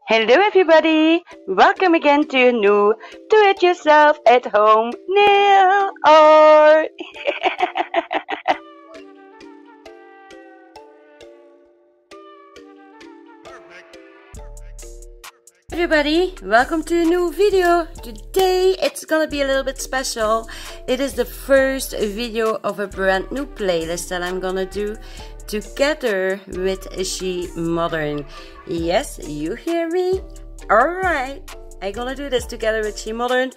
Hello everybody! Welcome again to a new do-it-yourself at home nail art! Everybody, welcome to a new video. Today it's gonna be a little bit special. It is the first video of a brand new playlist that I'm gonna do together with She Modern. Yes, you hear me? Alright, I'm gonna do this together with She Modern.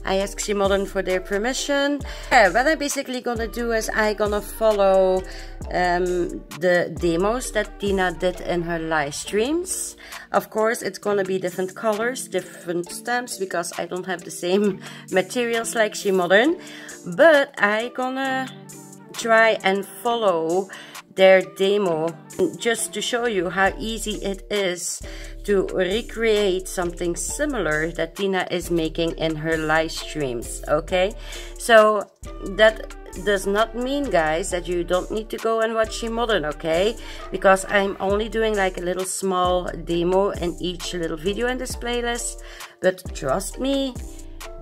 I asked She Modern for their permission. What I'm basically gonna do is I'm gonna follow the demos that Tina did in her live streams. Of course, it's gonna be different colors, different stamps, because I don't have the same materials like She Modern. But I'm gonna try and follow their demo just to show you how easy it is to recreate something similar that Tina is making in her live streams. Okay, so that does not mean, guys, that you don't need to go and watch She Modern, okay? Because I'm only doing like a little small demo in each little video in this playlist. But trust me,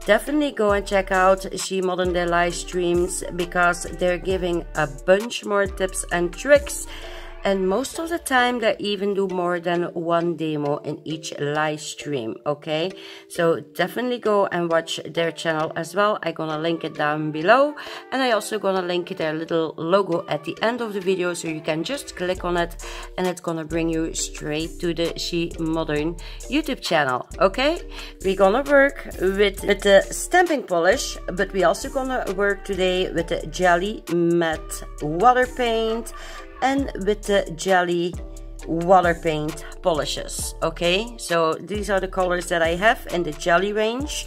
definitely go and check out She Modern their live streams, because they're giving a bunch more tips and tricks, and most of the time they even do more than one demo in each live stream. Okay, so definitely go and watch their channel as well. I'm gonna link it down below, and I also gonna link their little logo at the end of the video, so you can just click on it and it's gonna bring you straight to the She Modern YouTube channel. Okay, we're gonna work with the stamping polish, but we also gonna work today with the jelly matte water paint and with the jelly water paint polishes. Okay, so these are the colors that I have in the jelly range,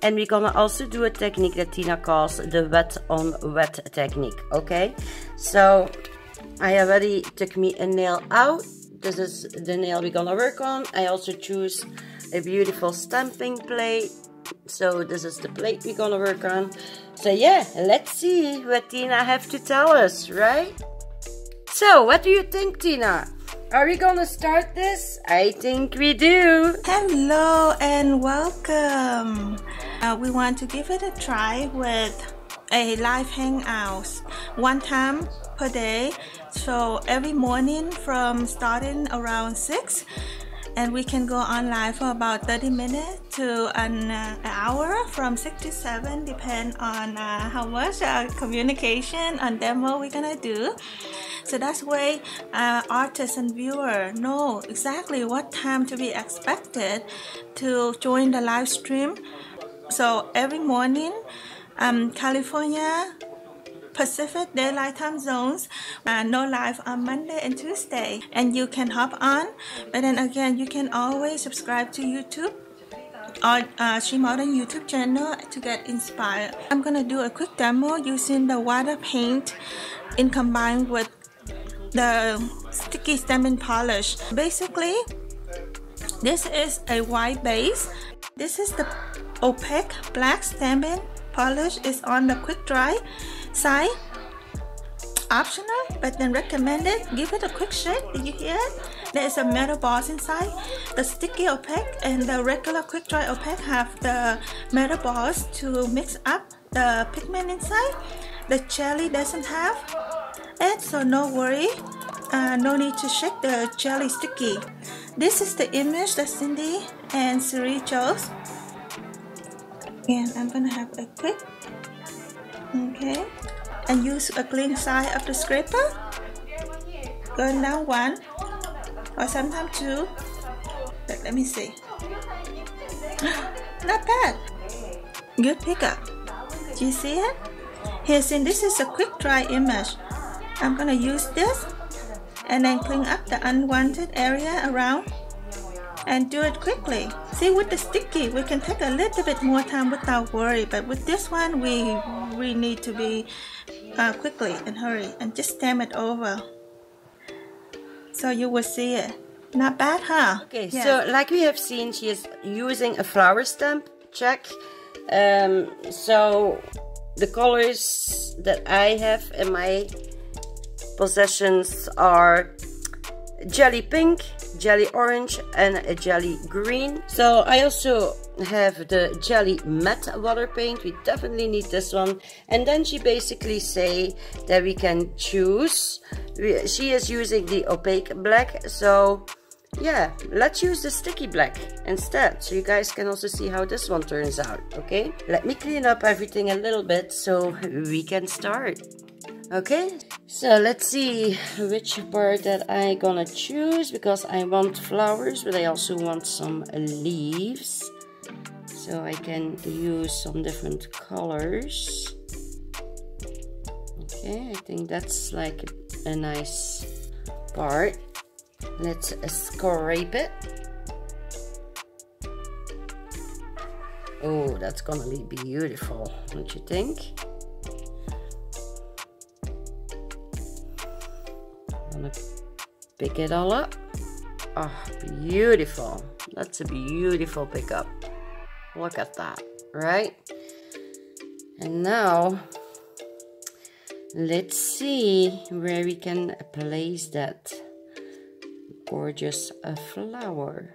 and we're gonna also do a technique that Tina calls the wet on wet technique. Okay, so I already took me a nail out. This is the nail we're gonna work on. I also choose a beautiful stamping plate, so this is the plate we're gonna work on. So yeah, let's see what Tina have to tell us, right? So, what do you think, Tina? Are we gonna start this? I think we do. Hello and welcome. We want to give it a try with a live hangout one time per day. So every morning from starting around 6, and we can go on live for about 30 minutes to an hour from 6 to 7, depend on how much communication and demo we're gonna do. So that's way artists and viewer know exactly what time to be expected to join the live stream. So every morning, California Pacific Daylight Time Zones, no live on Monday and Tuesday, and you can hop on. But then again, you can always subscribe to YouTube or She Modern YouTube channel to get inspired. I'm gonna do a quick demo using the water paint in combined with the sticky stamping polish. Basically, this is a white base. This is the opaque black stamping polish. Is on the quick dry side. Optional, but then recommended. Give it a quick shake. Did you hear it? There is a metal balls inside. The sticky opaque and the regular quick dry opaque have the metal balls to mix up the pigment inside. The jelly doesn't have it, so no worry. No need to shake the jelly sticky. This is the image that Cindy and Siri chose. And I'm gonna have a quick, okay, and use a clean side of the scraper, going down one or sometimes two. But let me see. Not bad. Good pickup. Do you see it? Here, since this is a quick dry image, I'm gonna use this and then clean up the unwanted area around and do it quickly. See, with the sticky, we can take a little bit more time without worry, but with this one, we need to be quickly and hurry and just stamp it over. So you will see it. Not bad, huh? Okay, yes. So like we have seen, she is using a flower stamp. Check. So the colors that I have in my possessions are jelly pink, jelly orange and a jelly green. So I also have the jelly matte water paint. We definitely need this one. And then she basically say that we can choose. She is using the opaque black, so yeah, let's use the sticky black instead, so you guys can also see how this one turns out. Okay, let me clean up everything a little bit so we can start. Okay, so let's see which part that I gonna choose, because I want flowers, but I also want some leaves, so I can use some different colors. Okay, I think that's like a nice part. Let's scrape it. Oh, that's gonna be beautiful, don't you think? I'm gonna pick it all up. Oh, beautiful. That's a beautiful pickup. Look at that, right? And now let's see where we can place that gorgeous flower.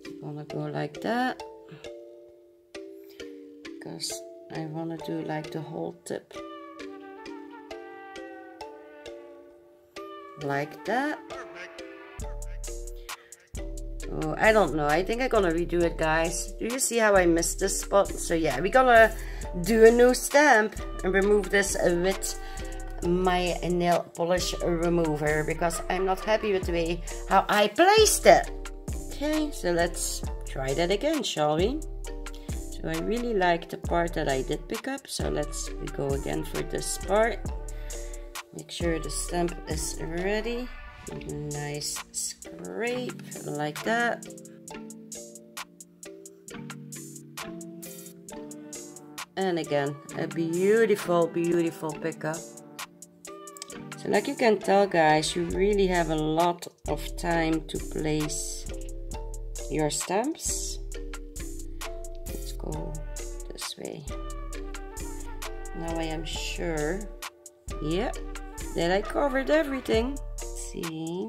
I'm gonna go like that, because I want to do like the whole tip like that. Oh, I don't know, I think I'm gonna redo it, guys. Do you see how I missed this spot? So yeah, we're gonna do a new stamp and remove this with my nail polish remover, because I'm not happy with the way how I placed it. Okay, so let's try that again, shall we? So I really like the part that I did pick up, so let's go again for this part. Make sure the stamp is ready. Nice scrape like that. And again, a beautiful, beautiful pickup. So like you can tell, guys, you really have a lot of time to place your stamps. Let's go this way. Now I am sure, yep, that I covered everything. Let's see.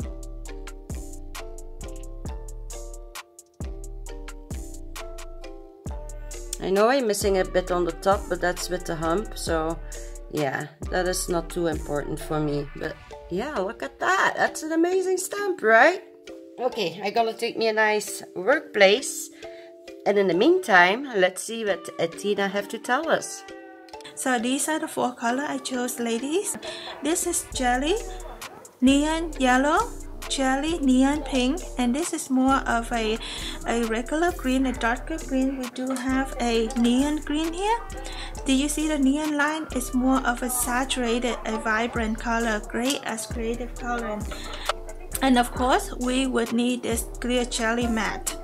I know I'm missing a bit on the top, but that's with the hump, so yeah, that is not too important for me. But yeah, look at that. That's an amazing stamp, right? Okay, I'm gonna take me a nice workplace. And in the meantime, let's see what Tina have to tell us. So these are the 4 colors I chose, ladies. This is jelly, neon yellow, jelly, neon pink, and this is more of a regular green, a darker green. We do have a neon green here. Do you see the neon line? It's more of a saturated, a vibrant color, great as creative coloring. And of course, we would need this clear jelly matte.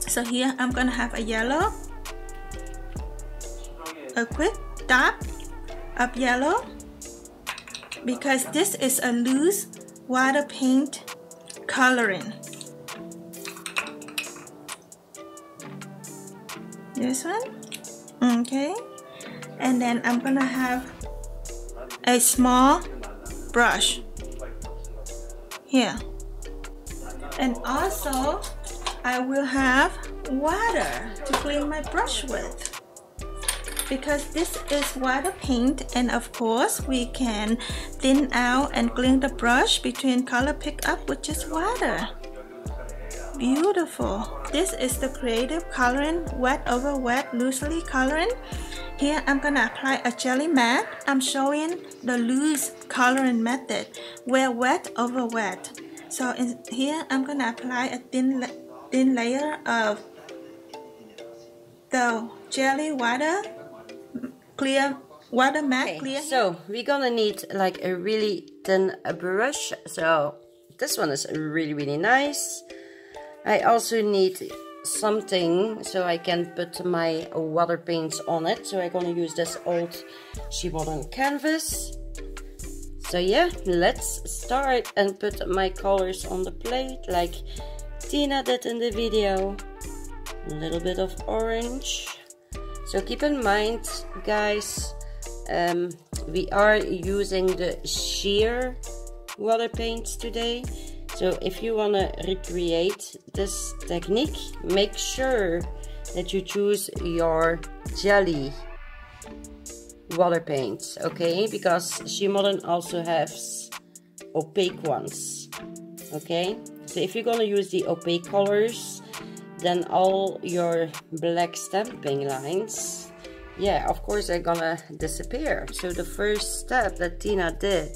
So here I'm gonna have a yellow, a quick dab of yellow, because this is a loose water paint coloring. This one, okay, and then I'm gonna have a small brush here, and also I will have water to clean my brush with, because this is water paint, and of course we can thin out and clean the brush between color pickup with just water. Beautiful. This is the creative coloring, wet over wet, loosely coloring. Here I'm gonna apply a jelly matte. I'm showing the loose coloring method where wet over wet. So in here I'm gonna apply a thin layer of the jelly water clear water matte. Okay, clear. so we're gonna need like a really thin brush. So this one is really nice. I also need something so I can put my water paints on it. So I'm gonna use this old Shibboleth canvas. So yeah, let's start and put my colors on the plate like Tina did in the video. A little bit of orange. So keep in mind, guys, we are using the sheer water paints today. So if you want to recreate this technique, make sure that you choose your jelly water paints, okay? Because She Modern also has opaque ones, okay? So if you're gonna use the opaque colors, then all your black stamping lines, yeah, of course they're gonna disappear. So the first step that Tina did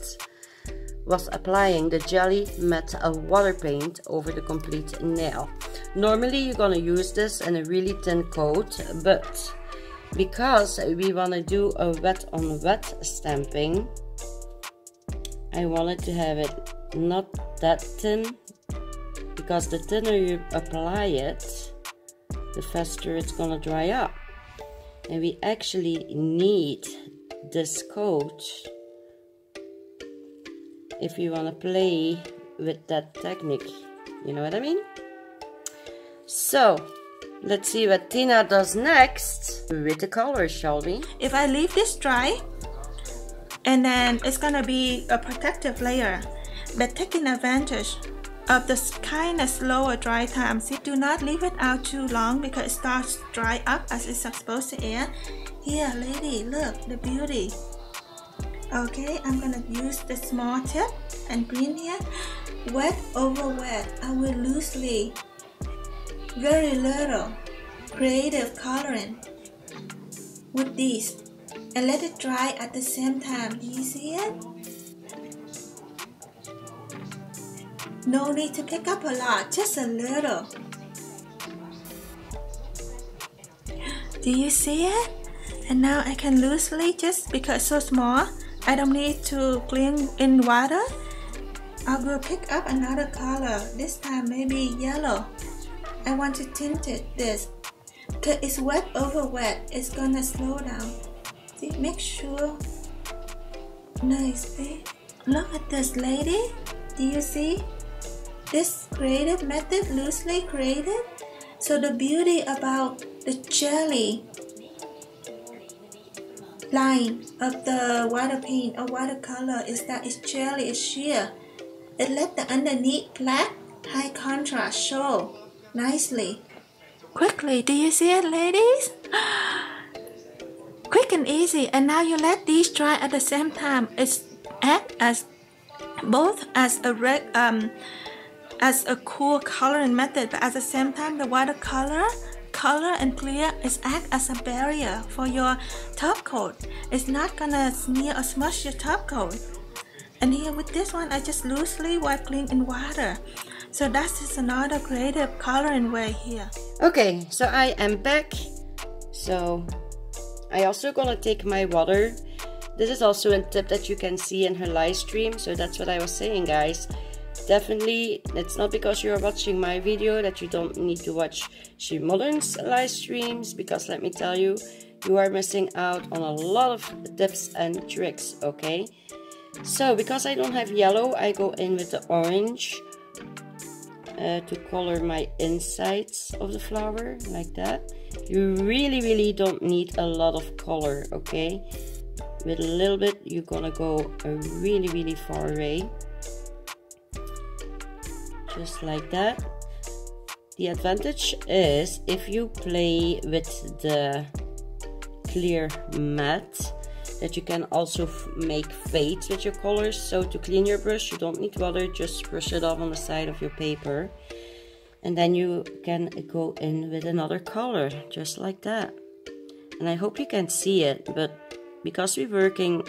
was applying the jelly matte water paint over the complete nail. Normally you're gonna use this in a really thin coat, but because we want to do a wet on wet stamping, I wanted to have it not that thin, because the thinner you apply it, the faster it's gonna dry up. And we actually need this coat if you want to play with that technique, you know what I mean? So let's see what Tina does next with the colors, shall we? If I leave this dry, and then it's gonna be a protective layer, but taking advantage of this kind of slower dry time. See, do not leave it out too long because it starts to dry up as it's supposed to air. Here, lady, look, the beauty. Okay, I'm gonna use the small tip and green here. Wet over wet, I will loosely, very little creative coloring with these and let it dry at the same time. Do you see it? No need to pick up a lot, just a little. Do you see it? And now I can loosely, just because it's so small, I don't need to clean in water. I will pick up another color, this time maybe yellow. I want to tint it this, because it's wet over wet, it's gonna slow down. See, make sure. Nice, see? Look at this, lady. Do you see? This creative method, loosely created. So the beauty about the jelly line of the water paint or watercolor is that it's jelly, it's sheer. It let the underneath black high contrast show nicely. Quickly, do you see it, ladies? Quick and easy. And now you let these dry at the same time. It's act as both as a cool coloring method, but at the same time the watercolor color and clear is act as a barrier for your top coat. It's not gonna smear or smush your top coat. And here with this one, I just loosely wipe clean in water. So that's just another creative coloring way here. Okay, so I am back. So I also gonna take my water. This is also a tip that you can see in her live stream. So that's what I was saying, guys. Definitely, it's not because you're watching my video that you don't need to watch She Modern's live streams, because let me tell you, you are missing out on a lot of tips and tricks, okay? So because I don't have yellow, I go in with the orange to color my insides of the flower, like that. You really don't need a lot of color, okay? With a little bit, you're gonna go a really far away. Just like that. The advantage is if you play with the clear matte, that you can also make fades with your colors. So to clean your brush, you don't need water, just brush it off on the side of your paper, and then you can go in with another color, just like that. And I hope you can see it, but because we're working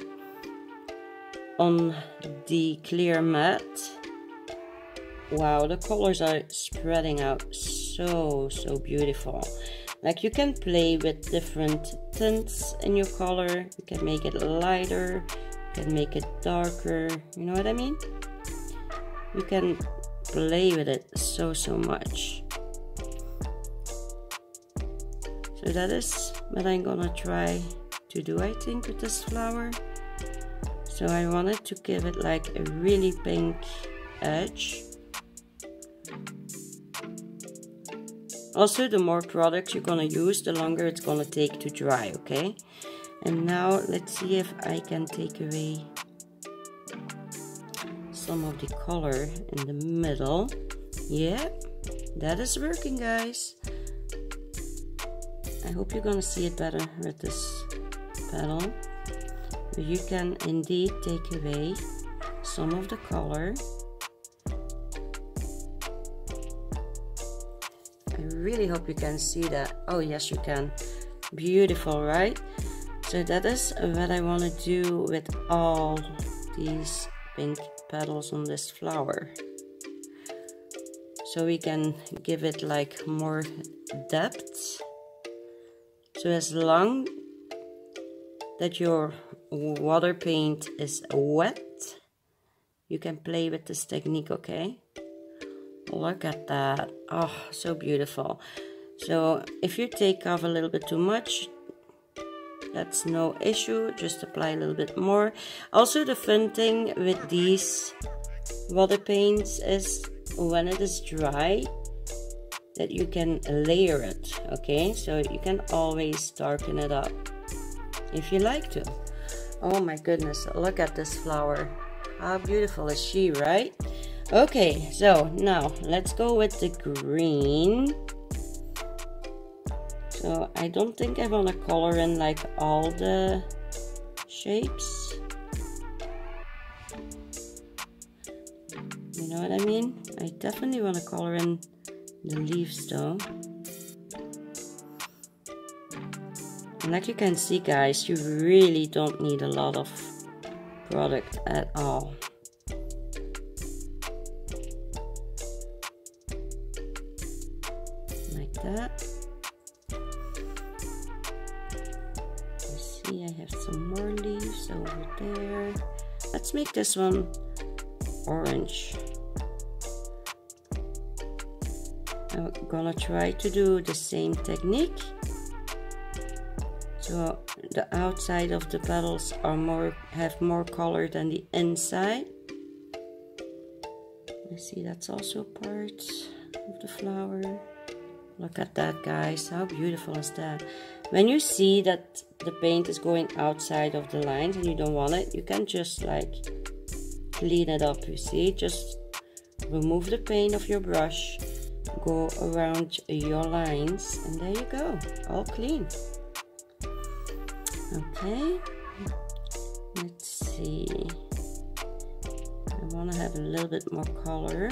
on the clear matte, wow, the colors are spreading out so beautiful. Like, you can play with different tints in your color. You can make it lighter, you can make it darker, you know what I mean? You can play with it so much. So that is what I'm gonna try to do, I think, with this flower. So I wanted to give it like a really pink edge. Also, the more product you're gonna use, the longer it's gonna take to dry, okay? And now let's see if I can take away some of the color in the middle. Yeah, that is working, guys. I hope you're gonna see it better with this petal. But you can indeed take away some of the color. I really hope you can see that. Oh yes, you can. Beautiful, right? So that is what I want to do with all these pink petals on this flower. So we can give it like more depth. So as long that your water paint is wet, you can play with this technique, okay? Look at that. Oh, so beautiful. So if you take off a little bit too much, that's no issue. Just apply a little bit more. Also, the fun thing with these water paints is when it is dry, that you can layer it, okay? So you can always darken it up if you like to. Oh my goodness, look at this flower. How beautiful is she, right? Okay, so now let's go with the green. So I don't think I want to color in like all the shapes. You know what I mean? I definitely want to color in the leaves though. And like you can see, guys, you really don't need a lot of product at all. Like that. You see, I have some more leaves over there. Let's make this one orange. I'm gonna try to do the same technique. So the outside of the petals are have more color than the inside. I see that's also part of the flower. Look at that, guys. How beautiful is that? When you see that the paint is going outside of the lines and you don't want it, you can just like clean it up. You see, just remove the paint of your brush, go around your lines, and there you go, all clean. Okay, let's see. I want to have a little bit more color.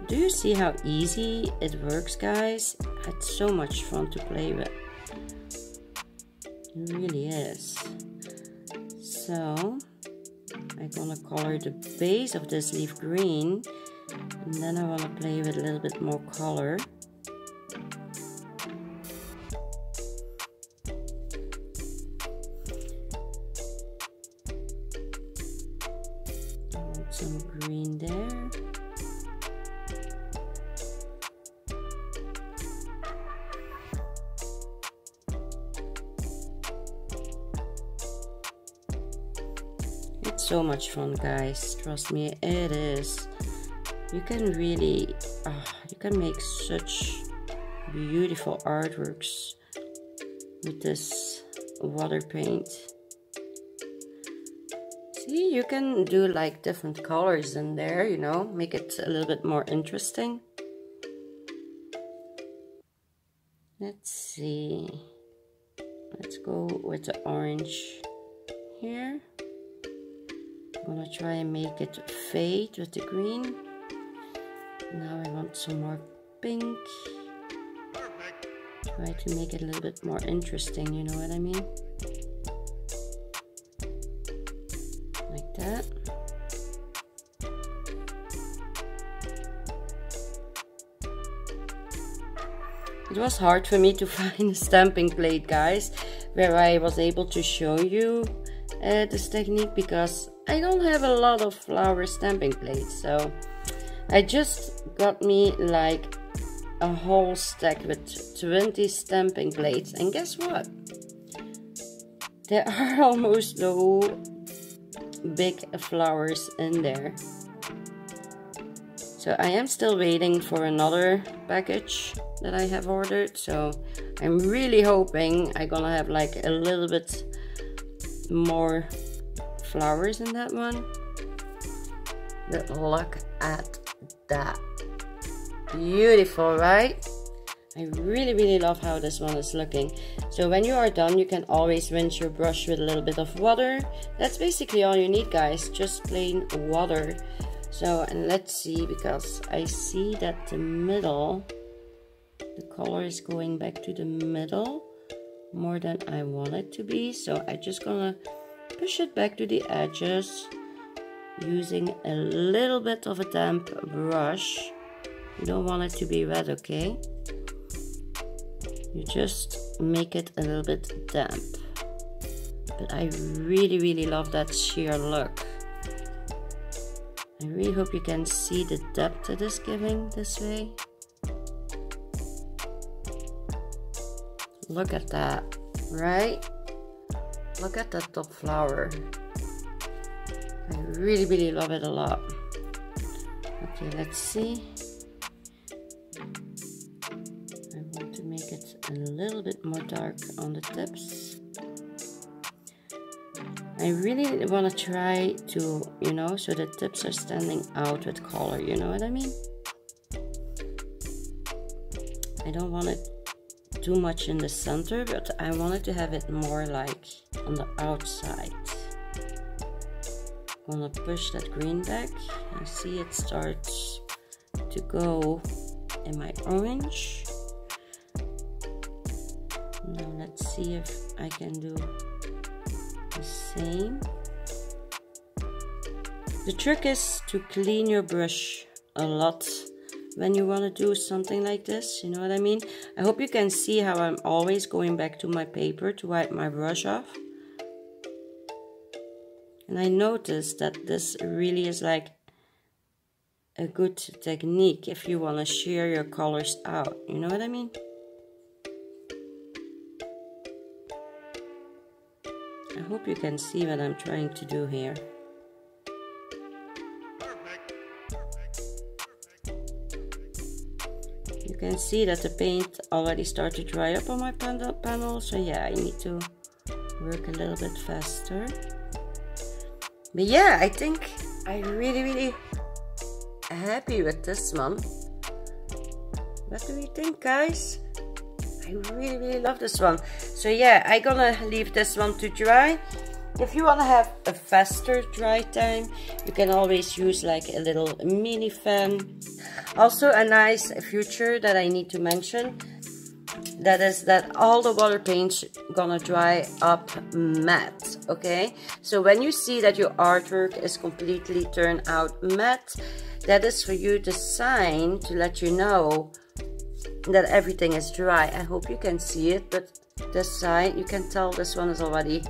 Do you see how easy it works, guys? It's so much fun to play with. It really is. So I'm gonna color the base of this leaf green, and then I want to play with a little bit more color. Some green there. It's so much fun, guys. Trust me, it is. You can really, you can make such beautiful artworks with this water paint. See, you can do like different colors in there, you know, make it a little bit more interesting. Let's see. Let's go with the orange here. I'm gonna try and make it fade with the green. Now I want some more pink. Try to make it a little bit more interesting, you know what I mean? Like that. It was hard for me to find a stamping plate, guys, where I was able to show you this technique, because I don't have a lot of flower stamping plates. So I just got me like a whole stack with 20 stamping plates, and guess what? There are almost no big flowers in there. So I am still waiting for another package that I have ordered. So I'm really hoping I'm gonna have like a little bit more flowers in that one. But look at that. Beautiful, right? I really love how this one is looking. So when you are done, you can always rinse your brush with a little bit of water. That's basically all you need, guys, just plain water. So, and let's see, because I see that the middle, the color is going back to the middle more than I want it to be. So I'm just gonna push it back to the edges using a little bit of a damp brush. You don't want it to be wet, okay? You just make it a little bit damp. But I really love that sheer look. I really hope you can see the depth it is giving this way. Look at that, right? Look at that top flower. I really love it a lot. Okay, let's see. I want to make it a little bit more dark on the tips. I really want to try to, you know, so the tips are standing out with color, you know what I mean? I don't want it too much in the center, but I wanted to have it more like on the outside. I'm gonna push that green back. I see it starts to go in my orange. Now let's see if I can do the same. The trick is to clean your brush a lot when you want to do something like this, you know what I mean? I hope you can see how I'm always going back to my paper to wipe my brush off. And I noticed that this really is like a good technique if you want to shear your colors out, you know what I mean? I hope you can see what I'm trying to do here. You can see that the paint already started to dry up on my panel, so yeah, I need to work a little bit faster. But yeah, I think I'm really happy with this one. What do you think, guys? I really love this one. So yeah, I'm gonna leave this one to dry. If you want to have a faster dry time, you can always use like a little mini fan. Also a nice feature that I need to mention, that is that all the water paint's gonna dry up matte, okay? So when you see that your artwork is completely turned out matte, that is for you the sign to let you know that everything is dry. I hope you can see it, but this side, you can tell this one is already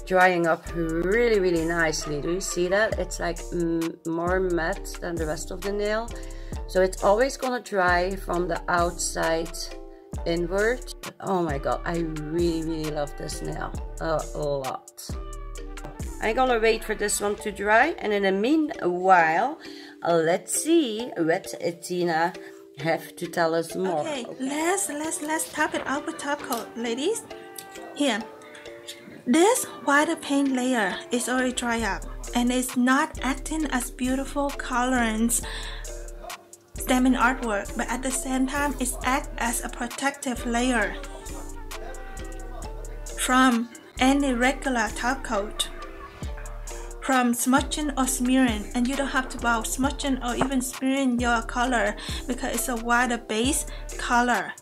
drying up really nicely. Do you see that? It's like more matte than the rest of the nail. So it's always gonna dry from the outside inward. But oh my god, I really love this nail a lot. I'm gonna wait for this one to dry, and in the meanwhile, let's see what Tina have to tell us more. Okay, let's top it up with top coat, ladies. Here, this white paint layer is already dry up, and it's not acting as beautiful colorants stamping artwork, but at the same time, it acts as a protective layer from any regular top coat, from smudging or smearing. And you don't have to bother smudging or even smearing your color because it's a wider base color.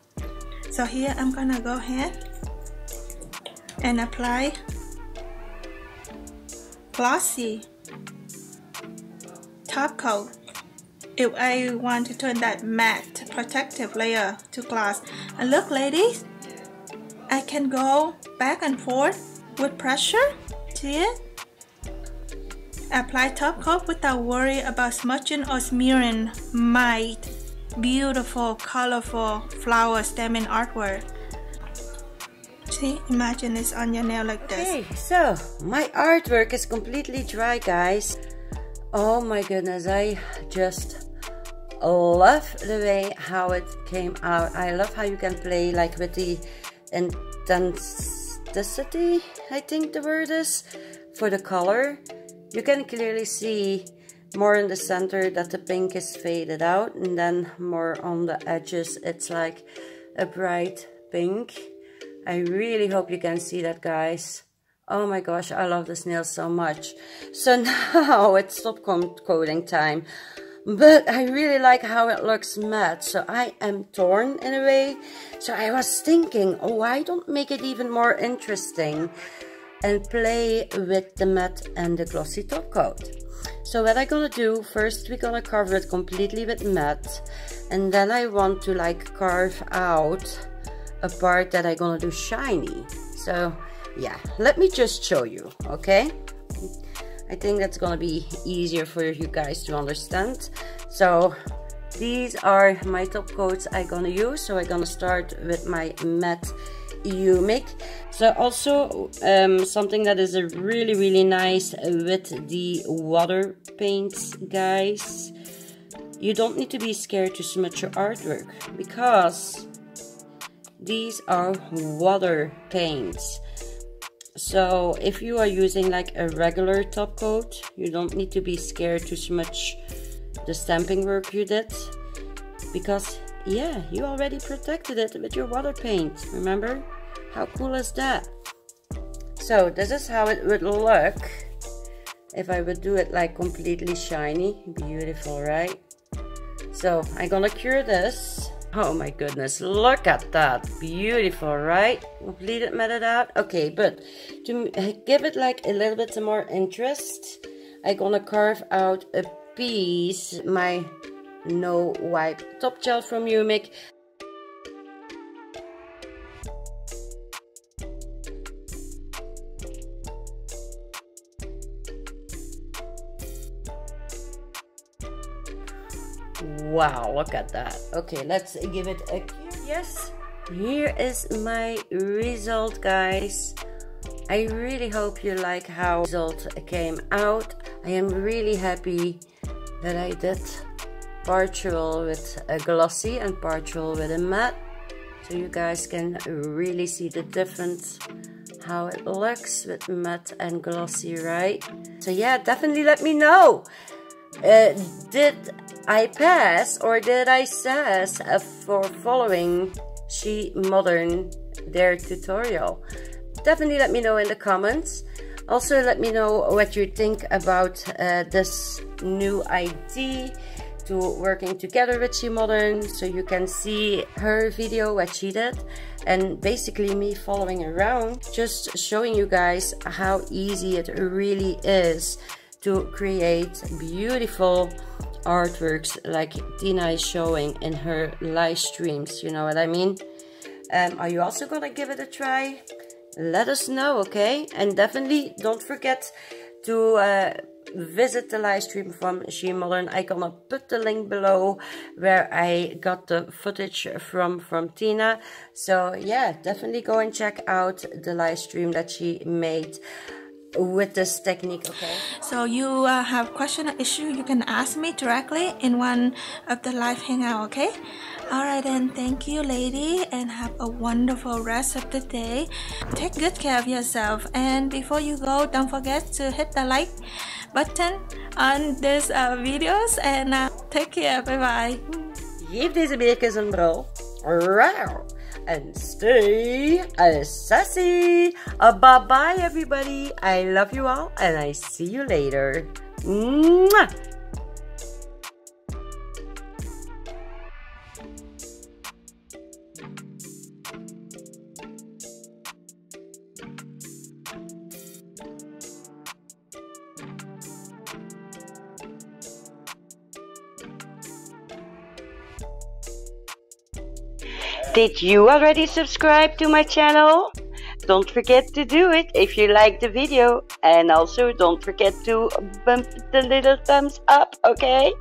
So here I'm gonna go ahead and apply glossy top coat if I want to turn that matte protective layer to gloss. And look, ladies, I can go back and forth with pressure. See it? Apply top coat without worry about smudging or smearing my beautiful, colorful flower stamping artwork. See, imagine it's on your nail like this. Okay, so my artwork is completely dry, guys. Oh my goodness, I just love the way how it came out. I love how you can play like with the intensity, I think the word is, for the color. You can clearly see more in the center that the pink is faded out, and then more on the edges it's like a bright pink. I really hope you can see that, guys. Oh my gosh, I love this nail so much. So now it's top coating time. But I really like how it looks matte. So I am torn in a way. So I was thinking, oh, why don't make it even more interesting and play with the matte and the glossy top coat. So what I'm gonna do, first we're gonna cover it completely with matte. And then I want to like carve out a part that I'm gonna do shiny. So yeah, let me just show you, okay? I think that's gonna be easier for you guys to understand. So these are my top coats I'm gonna use. So I'm gonna start with my matte Humic. So also something that is really nice with the water paints, guys. You don't need to be scared to smudge your artwork because these are water paints. So if you are using like a regular top coat, you don't need to be scared to smudge the stamping work you did, because yeah, you already protected it with your water paint. Remember? How cool is that? So this is how it would look if I would do it like completely shiny. Beautiful, right? So I'm gonna cure this. Oh my goodness, look at that. Beautiful, right? Completed, matted out. Okay, but to give it like a little bit more interest, I'm gonna carve out a piece, my No Wipe Top Gel from Humic. Wow, look at that. Okay, let's give it a cure. Yes, here is my result, guys. I really hope you like how the result came out. I am really happy that I did partial with a glossy and partial with a matte, so you guys can really see the difference how it looks with matte and glossy, right? So yeah, definitely let me know. Did I pass or did I sass for following She Modern their tutorial? Definitely let me know in the comments. Also let me know what you think about this new idea to working together with She Modern, so you can see her video, what she did, and basically me following around, just showing you guys how easy it really is to create beautiful artworks like Tina is showing in her live streams. You know what I mean? Are you also gonna give it a try? Let us know, okay? And definitely don't forget to visit the live stream from She Modern. I'm gonna put the link below where I got the footage from Tina. So yeah, definitely go and check out the live stream that she made with this technique, okay? So you have question or issue, you can ask me directly in one of the live hangout, okay? Alright then, thank you lady, and have a wonderful rest of the day. Take good care of yourself, and before you go, don't forget to hit the like button on this videos, and take care, bye bye. Geef deze beertjes een brul. Wow. And stay sassy. Bye bye everybody. I love you all and I see you later. Mwah! Did you already subscribe to my channel? Don't forget to do it if you like the video, and also don't forget to bump the little thumbs up, okay?